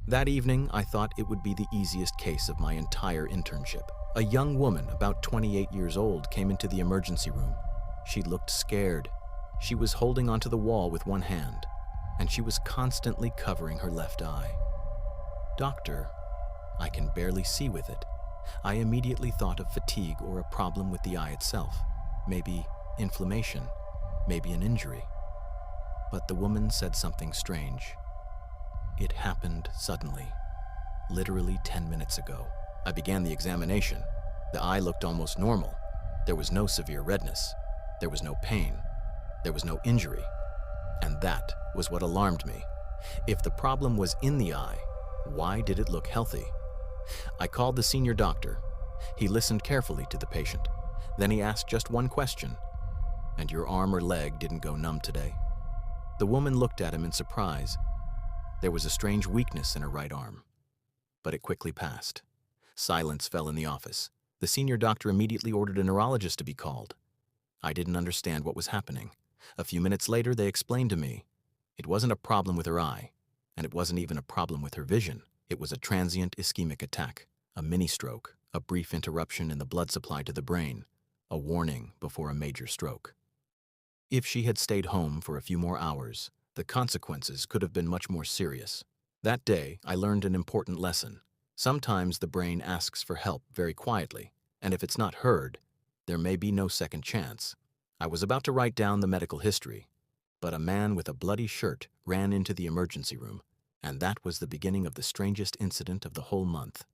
That evening, I thought it would be the easiest case of my entire internship. A young woman, about 28 years old, came into the emergency room. She looked scared. She was holding onto the wall with one hand, and she was constantly covering her left eye. "Doctor, I can barely see with it." I immediately thought of fatigue or a problem with the eye itself. Maybe inflammation, maybe an injury. But the woman said something strange. "It happened suddenly, literally 10 minutes ago." I began the examination. The eye looked almost normal. There was no severe redness. There was no pain. There was no injury. And that was what alarmed me. If the problem was in the eye, why did it look healthy? I called the senior doctor. He listened carefully to the patient. Then he asked just one question. "And your arm or leg didn't go numb today?" The woman looked at him in surprise. There was a strange weakness in her right arm. But it quickly passed. Silence fell in the office. The senior doctor immediately ordered a neurologist to be called. I didn't understand what was happening. A few minutes later, they explained to me. It wasn't a problem with her eye, and it wasn't even a problem with her vision. It was a transient ischemic attack, a mini-stroke, a brief interruption in the blood supply to the brain, a warning before a major stroke. If she had stayed home for a few more hours, the consequences could have been much more serious. That day, I learned an important lesson. Sometimes the brain asks for help very quietly, and if it's not heard, there may be no second chance. I was about to write down the medical history, but a man with a bloody shirt ran into the emergency room, and that was the beginning of the strangest incident of the whole month.